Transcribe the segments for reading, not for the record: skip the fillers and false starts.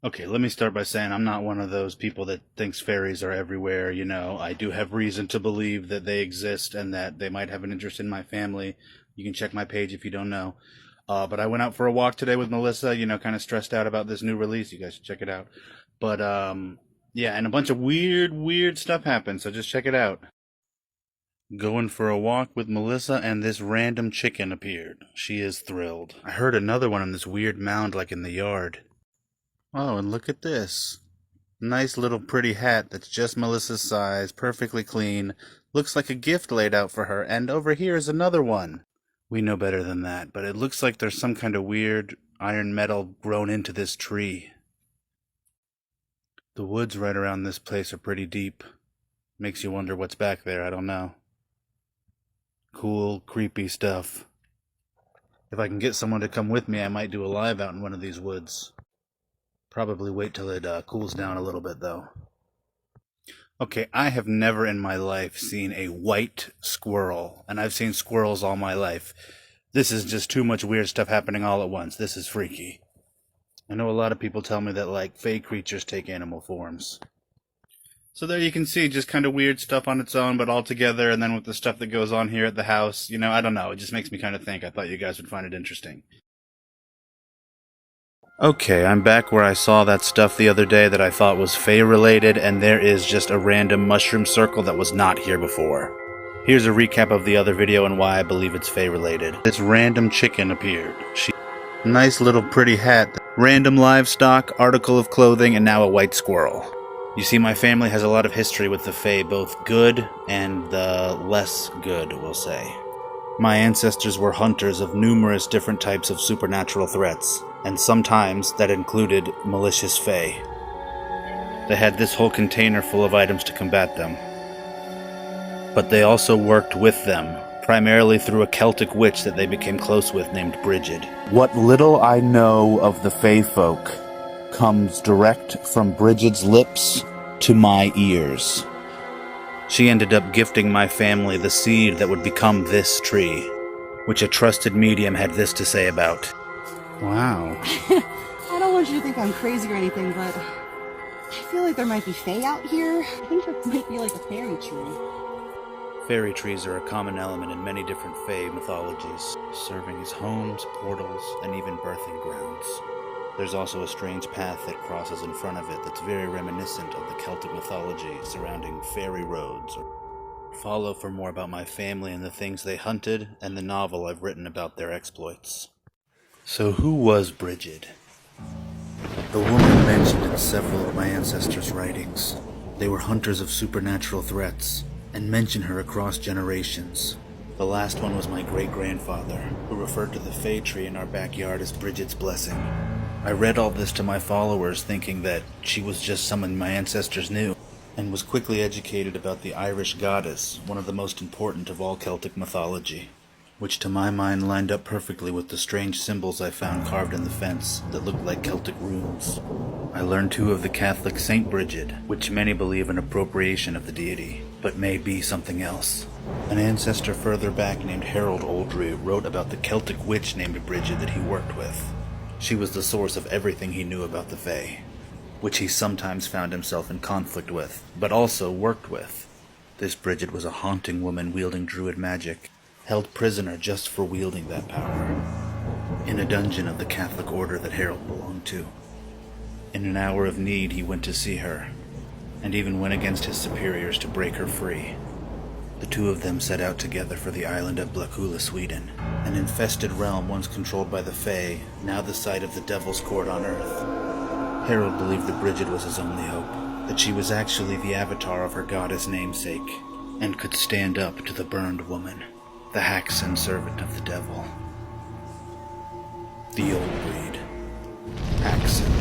Okay, let me start by saying I'm not one of those people that thinks fairies are everywhere. I do have reason to believe that they exist and that they might have an interest in my family. You can check my page if you don't know. But I went out for a walk today with Melissa, kind of stressed out about this new release. You guys should check it out. But, yeah, and a bunch of weird stuff happened, so just check it out. Going for a walk with Melissa, and this random chicken appeared. She is thrilled. I heard another one in this weird mound, like in the yard. Oh, and look at this. Nice little pretty hat that's just Melissa's size, perfectly clean. Looks like a gift laid out for her, and over here is another one. We know better than that, but it looks like there's some kind of weird iron metal grown into this tree. The woods right around this place are pretty deep. Makes you wonder what's back there, I don't know. Cool, creepy stuff. If I can get someone to come with me, I might do a live out in one of these woods. Probably wait till it cools down a little bit, though. Okay, I have never in my life seen a white squirrel, and I've seen squirrels all my life. This is just too much weird stuff happening all at once. This is freaky. I know a lot of people tell me that, fey creatures take animal forms. So there you can see just kind of weird stuff on its own, but all together, and then with the stuff that goes on here at the house, I don't know. It just makes me kind of think. I thought you guys would find it interesting. Okay, I'm back where I saw that stuff the other day that I thought was Fae-related, and there is just a random mushroom circle that was not here before. Here's a recap of the other video and why I believe it's Fae-related. This random chicken appeared. Nice little pretty hat. Random livestock, article of clothing, and now a white squirrel. You see, my family has a lot of history with the Fae, both good and the less good, we'll say. My ancestors were hunters of numerous different types of supernatural threats, and sometimes that included malicious Fae. They had this whole container full of items to combat them. But they also worked with them, primarily through a Celtic witch that they became close with named Brigid. What little I know of the Fae folk comes direct from Brigid's lips to my ears. She ended up gifting my family the seed that would become this tree, which a trusted medium had this to say about. Wow. I don't want you to think I'm crazy or anything, but I feel like there might be fae out here. I think it might be like a fairy tree. Fairy trees are a common element in many different Fae mythologies, serving as homes, portals, and even birthing grounds. There's also a strange path that crosses in front of it that's very reminiscent of the Celtic mythology surrounding fairy roads. Follow for more about my family and the things they hunted, and the novel I've written about their exploits. So who was Brigid? The woman mentioned in several of my ancestors' writings. They were hunters of supernatural threats, and mention her across generations. The last one was my great-grandfather, who referred to the Fae tree in our backyard as Brigid's blessing. I read all this to my followers thinking that she was just someone my ancestors knew, and was quickly educated about the Irish goddess, one of the most important of all Celtic mythology, which to my mind lined up perfectly with the strange symbols I found carved in the fence that looked like Celtic runes. I learned too of the Catholic Saint Brigid, which many believe an appropriation of the deity, but may be something else. An ancestor further back named Harold Oldry wrote about the Celtic witch named Brigid that he worked with. She was the source of everything he knew about the Fae, which he sometimes found himself in conflict with, but also worked with. This Brigid was a haunting woman wielding druid magic, held prisoner just for wielding that power, in a dungeon of the Catholic order that Harold belonged to. In an hour of need, he went to see her, and even went against his superiors to break her free. The two of them set out together for the island of Blackula, Sweden, an infested realm once controlled by the Fae, now the site of the Devil's Court on Earth. Harold believed that Brigid was his only hope, that she was actually the avatar of her goddess namesake, and could stand up to the burned woman, the Haxan servant of the devil. The old breed. Haxan.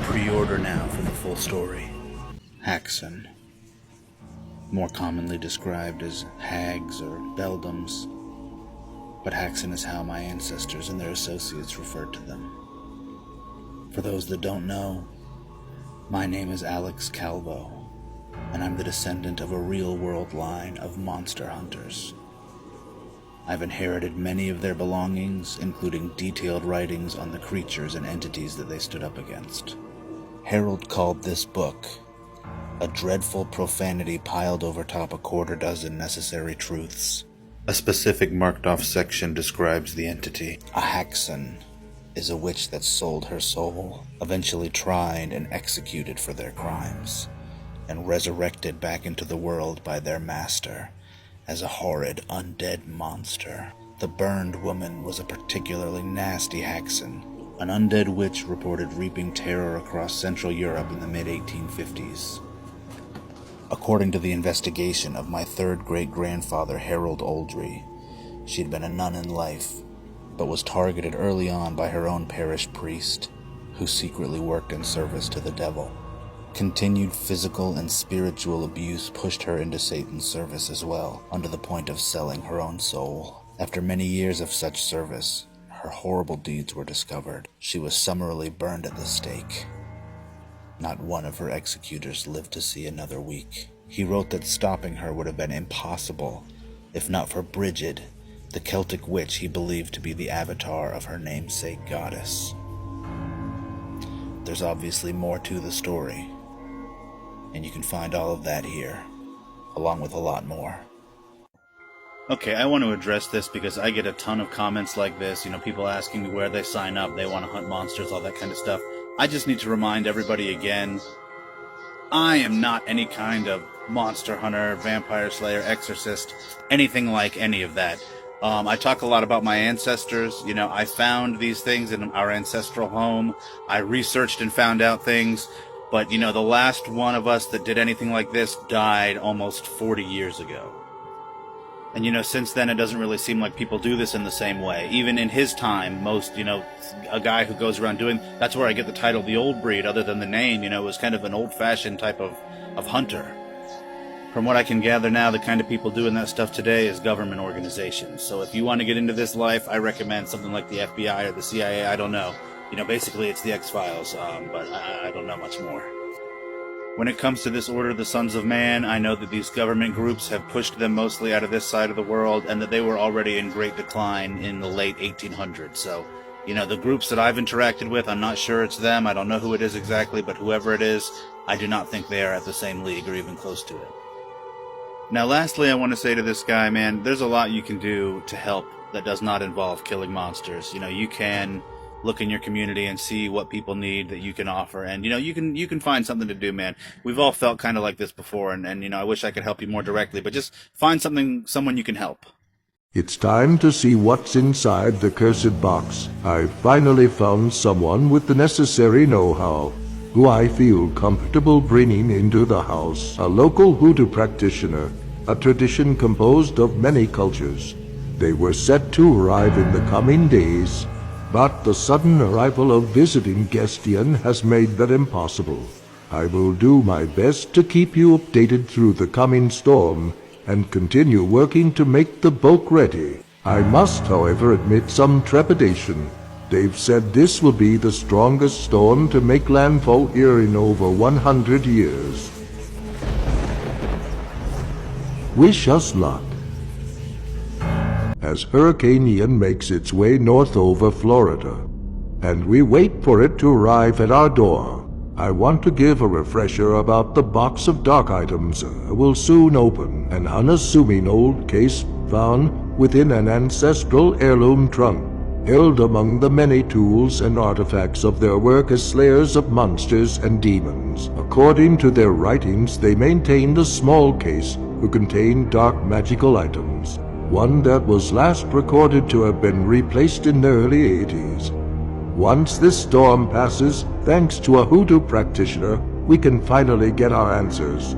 Pre-order now for the full story. Haxan. More commonly described as hags or beldams, but Haxan is how my ancestors and their associates referred to them. For those that don't know, my name is Alex Calvo, and I'm the descendant of a real-world line of monster hunters. I've inherited many of their belongings, including detailed writings on the creatures and entities that they stood up against. Harold called this book a dreadful profanity piled over top a quarter-dozen necessary truths. A specific marked-off section describes the entity. A Haxan is a witch that sold her soul, eventually tried and executed for their crimes, and resurrected back into the world by their master as a horrid undead monster. The burned woman was a particularly nasty Haxan, an undead witch reported reaping terror across Central Europe in the mid-1850s. According to the investigation of my third great-grandfather, Harold Oldry, she'd been a nun in life, but was targeted early on by her own parish priest, who secretly worked in service to the devil. Continued physical and spiritual abuse pushed her into Satan's service as well, under the point of selling her own soul. After many years of such service, her horrible deeds were discovered. She was summarily burned at the stake. Not one of her executors lived to see another week. He wrote that stopping her would have been impossible, if not for Brigid, the Celtic witch he believed to be the avatar of her namesake goddess. There's obviously more to the story, and you can find all of that here, along with a lot more. Okay, I want to address this because I get a ton of comments like this, people asking me where they sign up, they want to hunt monsters, all that kind of stuff. I just need to remind everybody again, I am not any kind of monster hunter, vampire slayer, exorcist, anything like any of that. I talk a lot about my ancestors. I found these things in our ancestral home. I researched and found out things. But, the last one of us that did anything like this died almost 40 years ago. And, since then, it doesn't really seem like people do this in the same way. Even in his time, most, a guy who goes around doing... That's where I get the title, the old breed, other than the name, it was kind of an old-fashioned type of hunter. From what I can gather now, the kind of people doing that stuff today is government organizations. So if you want to get into this life, I recommend something like the FBI or the CIA, I don't know. Basically it's the X-Files, but I don't know much more. When it comes to this Order of the Sons of Man, I know that these government groups have pushed them mostly out of this side of the world, and that they were already in great decline in the late 1800s. So, the groups that I've interacted with, I'm not sure it's them, I don't know who it is exactly, but whoever it is, I do not think they are at the same league or even close to it. Now, lastly, I want to say to this guy, man, there's a lot you can do to help that does not involve killing monsters. You can look in your community and see what people need that you can offer, and you can find something to do, man. We've all felt kind of like this before, and I wish I could help you more directly, but just find someone you can help. It's time to see what's inside the cursed box. I've finally found someone with the necessary know-how, who I feel comfortable bringing into the house. A local hoodoo practitioner, a tradition composed of many cultures. They were set to arrive in the coming days, but the sudden arrival of visiting Gestian has made that impossible. I will do my best to keep you updated through the coming storm, and continue working to make the boat ready. I must, however, admit some trepidation. They've said this will be the strongest storm to make landfall here in over 100 years. Wish us luck. As Hurricane Ian makes its way north over Florida, and we wait for it to arrive at our door, I want to give a refresher about the box of dark items will soon open. An unassuming old case found within an ancestral heirloom trunk, held among the many tools and artifacts of their work as slayers of monsters and demons. According to their writings, they maintained a small case who contained dark magical items, one that was last recorded to have been replaced in the early 80s. Once this storm passes, thanks to a hoodoo practitioner, we can finally get our answers.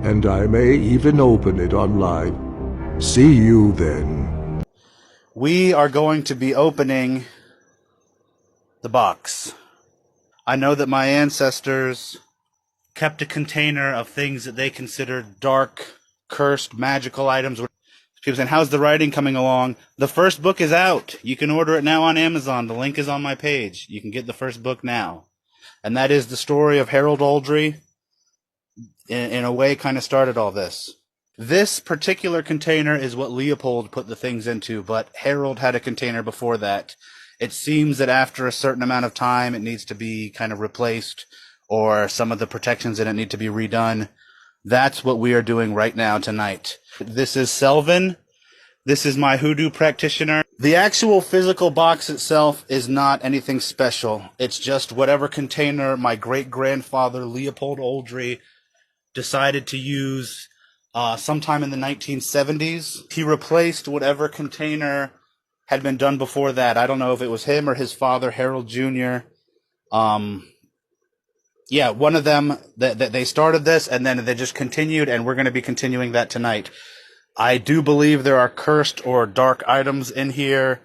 And I may even open it online. See you then. We are going to be opening the box. I know that my ancestors kept a container of things that they considered dark, cursed, magical items. People saying, how's the writing coming along? The first book is out. You can order it now on Amazon. The link is on my page. You can get the first book now. And that is the story of Harold Oldry. In a way, kind of started all this. This particular container is what Leopold put the things into, but Harold had a container before that. It seems that after a certain amount of time, it needs to be kind of replaced, or some of the protections in it need to be redone. That's what we are doing right now tonight. This is Selvin. This is my hoodoo practitioner. The actual physical box itself is not anything special. It's just whatever container my great-grandfather Leopold Oldry decided to use sometime in the 1970s. He replaced whatever container had been done before that. I don't know if it was him or his father, Harold Jr. Yeah, one of them, that they started this, and then they just continued, and we're going to be continuing that tonight. I do believe there are cursed or dark items in here,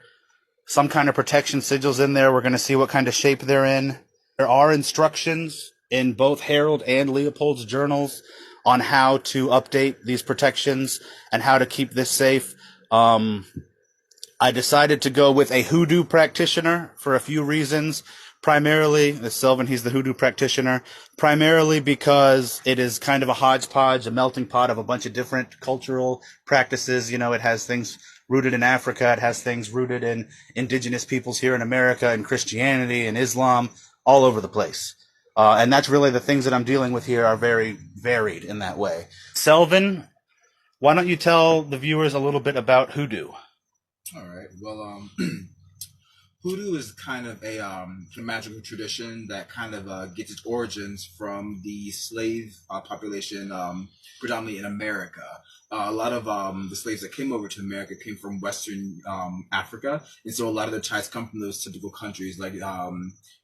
some kind of protection sigils in there. We're going to see what kind of shape they're in. There are instructions in both Harold and Leopold's journals on how to update these protections and how to keep this safe. I decided to go with a hoodoo practitioner for a few reasons. Primarily, Selvin, he's the hoodoo practitioner, primarily because it is kind of a hodgepodge, a melting pot of a bunch of different cultural practices. You know, it has things rooted in Africa, it has things rooted in indigenous peoples here in America, and Christianity and Islam, all over the place. And that's really the things that I'm dealing with here are very varied in that way. Selvin, why don't you tell the viewers a little bit about hoodoo? All right. Well, hoodoo is kind of a magical tradition that kind of gets its origins from the slave population, predominantly in America. A lot of the slaves that came over to America came from Western Africa, and so a lot of their ties come from those typical countries, like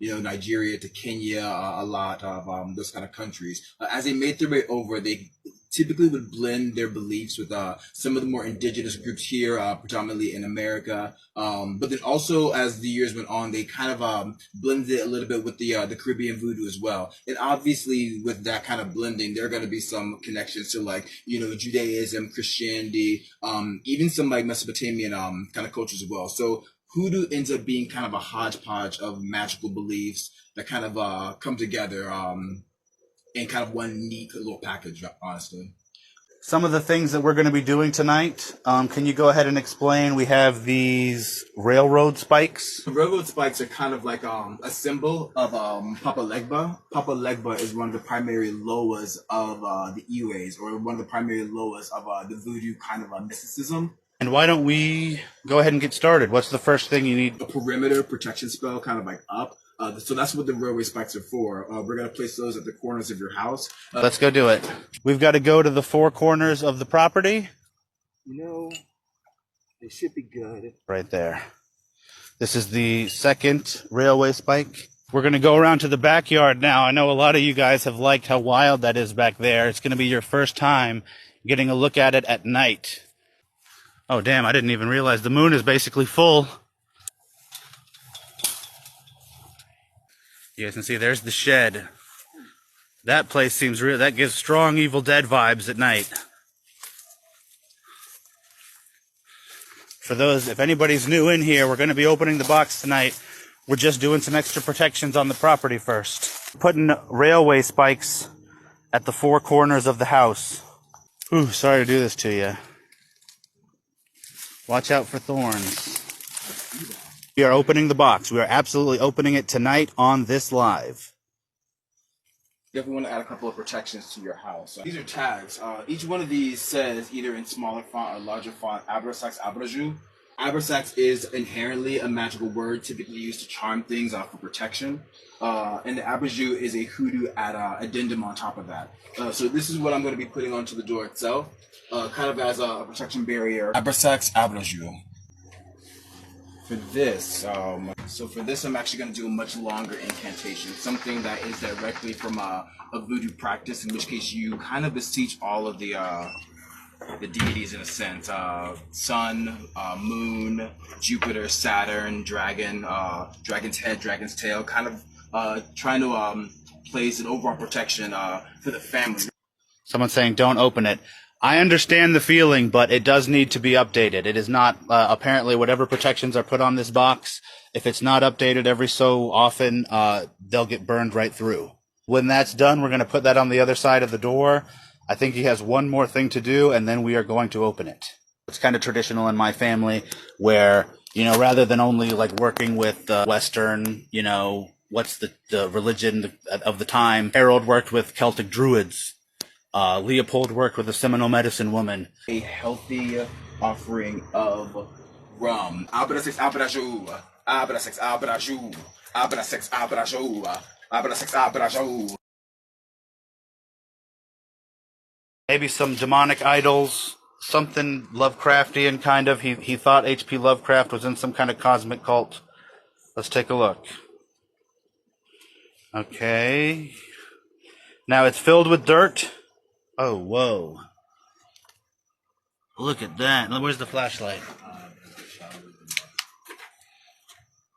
Nigeria to Kenya, a lot of those kind of countries. As they made their way over, they typically would blend their beliefs with some of the more indigenous groups here, predominantly in America. But then also, as the years went on, they kind of blended it a little bit with the Caribbean voodoo as well. And obviously, with that kind of blending, there are going to be some connections to Judaism, Christianity, even some like Mesopotamian kind of cultures as well. So hoodoo ends up being kind of a hodgepodge of magical beliefs that kind of come together in kind of one neat little package, honestly. Some of the things that we're going to be doing tonight, can you go ahead and explain? We have these railroad spikes. The railroad spikes are kind of like a symbol of Papa Legba. Papa Legba is one of the primary loas of the Iwes, or one of the primary loas of the voodoo kind of mysticism. And why don't we go ahead and get started? What's the first thing you need? A perimeter protection spell, kind of like up. So that's what the railway spikes are for. We're going to place those at the corners of your house. Let's go do it. We've got to go to the four corners of the property. They should be good. Right there. This is the second railway spike. We're going to go around to the backyard now. I know a lot of you guys have liked how wild that is back there. It's going to be your first time getting a look at it at night. Oh, damn, I didn't even realize the moon is basically full. You guys can see there's the shed. That place seems real. That gives strong Evil Dead vibes at night. For those, if anybody's new in here, we're going to be opening the box tonight. We're just doing some extra protections on the property first. Putting railway spikes at the four corners of the house. Ooh, sorry to do this to you. Watch out for thorns. We are opening the box. We are absolutely opening it tonight on this live. You definitely want to add a couple of protections to your house. These are tags. Each one of these says, either in smaller font or larger font, Abrasax Abraju. Abrasax is inherently a magical word typically used to charm things for protection. And the Abraju is a hoodoo addendum on top of that. So this is what I'm going to be putting onto the door itself, kind of as a protection barrier. Abrasax Abraju. For this, I'm actually going to do a much longer incantation, something that is directly from a voodoo practice, in which case you kind of beseech all of the deities in a sense, sun, moon, Jupiter, Saturn, dragon, dragon's head, dragon's tail, kind of trying to place an overall protection for the family. Someone's saying don't open it. I understand the feeling, but it does need to be updated. It is not, apparently, whatever protections are put on this box, if it's not updated every so often, they'll get burned right through. When that's done, we're going to put that on the other side of the door. I think he has one more thing to do, and then we are going to open it. It's kind of traditional in my family where, rather than only like working with Western, what's the religion of the time. Harold worked with Celtic druids. Leopold worked with a Seminole medicine woman. A healthy offering of rum. Abra sex abrajou. Abra sex abrajou. Abra sex abrajou. Abra sex abrajou. Maybe some demonic idols, something Lovecraftian kind of. He thought H.P. Lovecraft was in some kind of cosmic cult. Let's take a look. Okay. Now it's filled with dirt. Oh, whoa. Look at that. Where's the flashlight?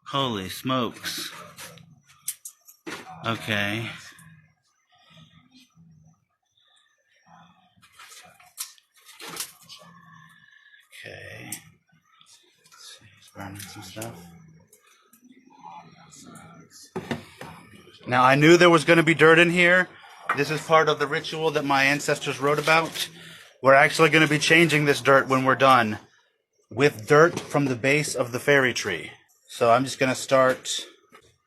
Holy smokes. Okay. Okay. He's burning some stuff. Now, I knew there was going to be dirt in here. This is part of the ritual that my ancestors wrote about. We're actually going to be changing this dirt when we're done with dirt from the base of the fairy tree. So I'm just going to start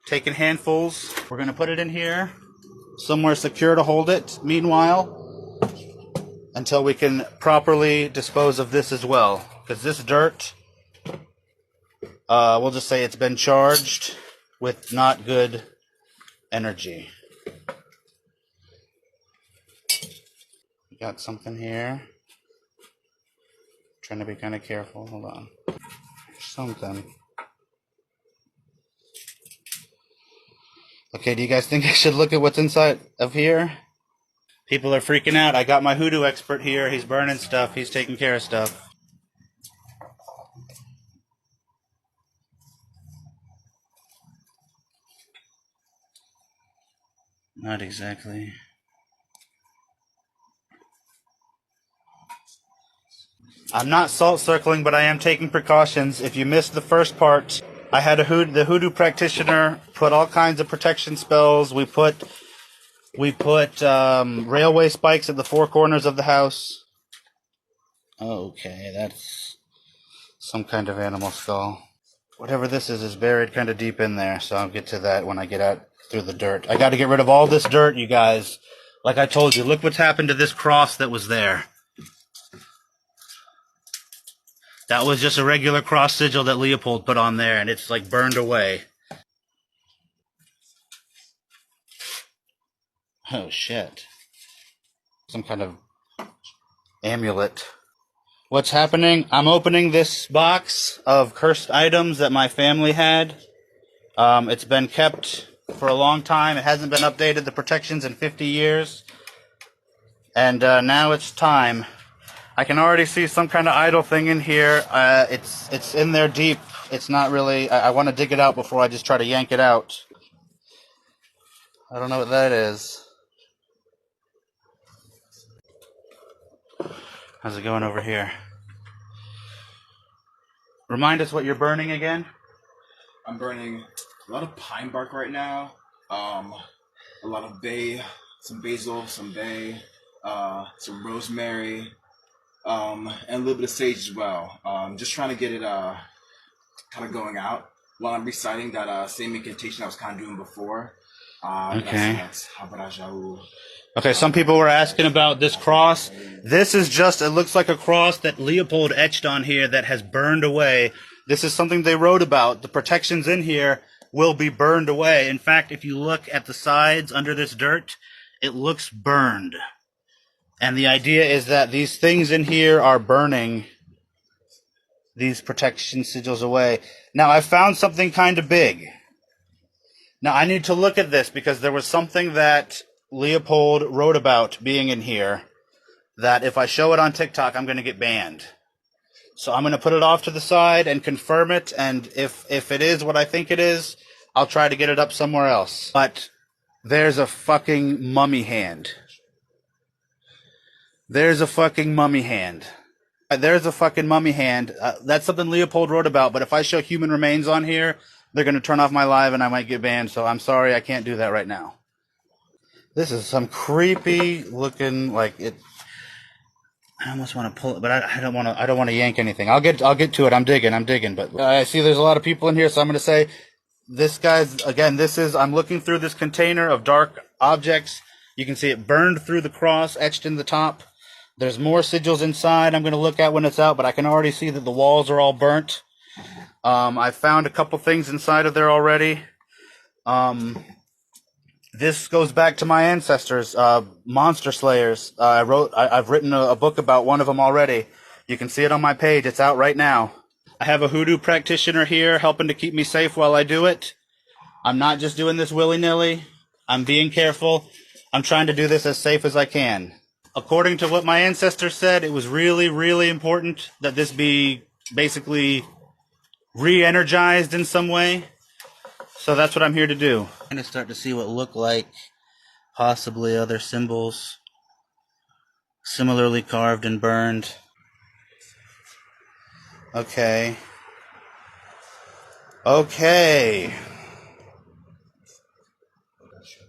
taking handfuls. We're going to put it in here, somewhere secure to hold it. Meanwhile, until we can properly dispose of this as well. Because this dirt, we'll just say it's been charged with not good energy. Got something here. Trying to be kind of careful. Hold on. Something. Okay, do you guys think I should look at what's inside of here? People are freaking out. I got my hoodoo expert here. He's burning stuff. He's taking care of stuff. Not exactly. I'm not salt circling, but I am taking precautions. If you missed the first part, I had the hoodoo practitioner put all kinds of protection spells. We put railway spikes at the four corners of the house. Okay, that's some kind of animal skull. Whatever this is buried kind of deep in there, so I'll get to that when I get out through the dirt. I got to get rid of all this dirt, you guys. Like I told you, look what's happened to this cross that was there. That was just a regular cross sigil that Leopold put on there, and it's like burned away. Oh, shit. Some kind of amulet. What's happening? I'm opening this box of cursed items that my family had. It's been kept for a long time. It hasn't been updated. The protection's in 50 years. And now it's time. I can already see some kind of idol thing in here. It's in there deep. It's not really... I want to dig it out before I just try to yank it out. I don't know what that is. How's it going over here? Remind us what you're burning again? I'm burning a lot of pine bark right now. A lot of some basil, some bay, some rosemary, and a little bit of sage as well. Just trying to get it kind of going out while I'm reciting that same incantation I was kind of doing before. Okay. Okay, some people were asking about this cross. This is just, it looks like a cross that Leopold etched on here that has burned away. This is something they wrote about. The protections in here will be burned away. In fact, if you look at the sides under this dirt, it looks burned. And the idea is that these things in here are burning these protection sigils away. Now, I found something kind of big. Now, I need to look at this because there was something that Leopold wrote about being in here that if I show it on TikTok, I'm going to get banned. So I'm going to put it off to the side and confirm it, and if it is what I think it is, I'll try to get it up somewhere else. But there's a fucking mummy hand. There's a fucking mummy hand. There's a fucking mummy hand. That's something Leopold wrote about, but if I show human remains on here, they're going to turn off my live and I might get banned, so I'm sorry, I can't do that right now. This is some creepy looking, like, I almost want to pull it, but I don't want to. I don't want to yank anything. I'll get to it. I'm digging. But I see there's a lot of people in here, so I'm going to say this guy's again. This is I'm looking through this container of dark objects. You can see it burned through the cross, etched in the top. There's more sigils inside. I'm going to look at when it's out, but I can already see that the walls are all burnt. I found a couple things inside of there already. This goes back to my ancestors, monster slayers. I've written a book about one of them already. You can see it on my page. It's out right now. I have a hoodoo practitioner here helping to keep me safe while I do it. I'm not just doing this willy-nilly. I'm being careful. I'm trying to do this as safe as I can. According to what my ancestors said, it was really, really important that this be basically re-energized in some way. So that's what I'm here to do. I'm going to start to see what look like possibly other symbols similarly carved and burned. Okay.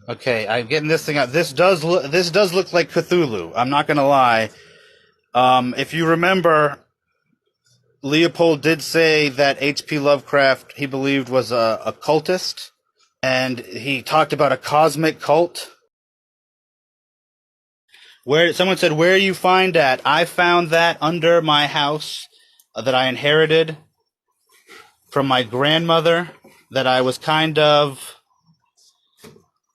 Okay, I'm getting this thing out. This does look like Cthulhu. I'm not going to lie. If you remember, Leopold did say that H.P. Lovecraft, he believed, was a occultist, and he talked about a cosmic cult. Where someone said, "Where you find that?" I found that under my house that I inherited from my grandmother, that I was kind of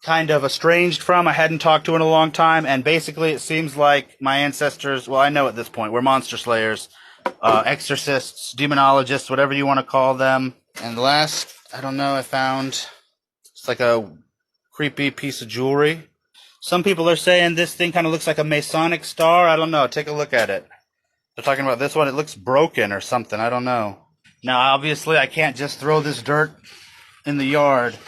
estranged from. I hadn't talked to in a long time, and basically it seems like my ancestors, well, I know at this point, we're monster slayers. Exorcists, demonologists, whatever you want to call them. And last, I don't know, I found it's like a creepy piece of jewelry. Some people are saying this thing kind of looks like a Masonic star. I don't know. Take a look at it. They're talking about this one. It looks broken or something. I don't know. Now, obviously, I can't just throw this dirt in the yard.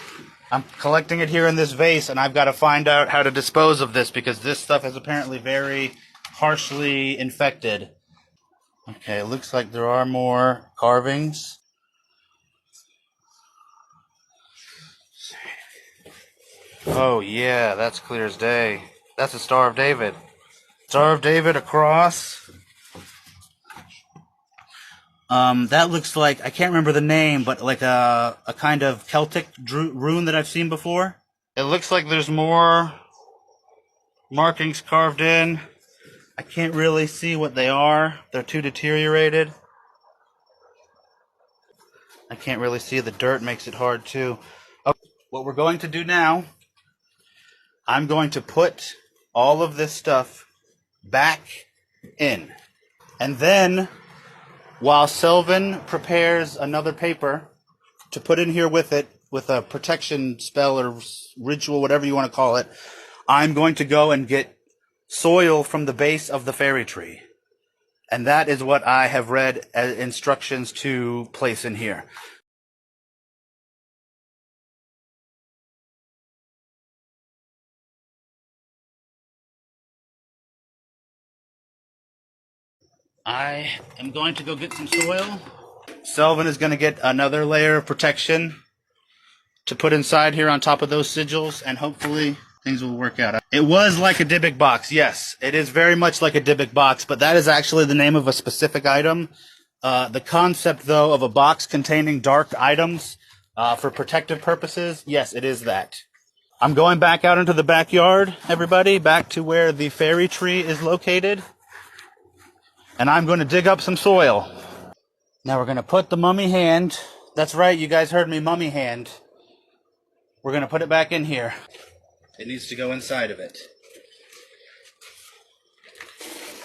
I'm collecting it here in this vase, and I've got to find out how to dispose of this because this stuff is apparently very harshly infected. Okay, it looks like there are more carvings. Oh yeah, that's clear as day. That's a Star of David. Star of David, a cross. That looks like, I can't remember the name, but like a kind of Celtic rune that I've seen before. It looks like there's more markings carved in. I can't really see what they are. They're too deteriorated. I can't really see. The dirt makes it hard too. Okay, what we're going to do now, I'm going to put all of this stuff back in. And then, while Sylvan prepares another paper to put in here with it, with a protection spell or ritual, whatever you want to call it, I'm going to go and get soil from the base of the fairy tree. And that is what I have read as instructions to place in here. I am going to go get some soil. Selvin is going to get another layer of protection to put inside here on top of those sigils, and hopefully things will work out. It was like a Dybbuk box, yes. It is very much like a Dybbuk box, but that is actually the name of a specific item. The concept, though, of a box containing dark items for protective purposes, yes, it is that. I'm going back out into the backyard, everybody, back to where the fairy tree is located. And I'm going to dig up some soil. Now we're going to put the mummy hand, that's right, you guys heard me, mummy hand. We're going to put it back in here. It needs to go inside of it.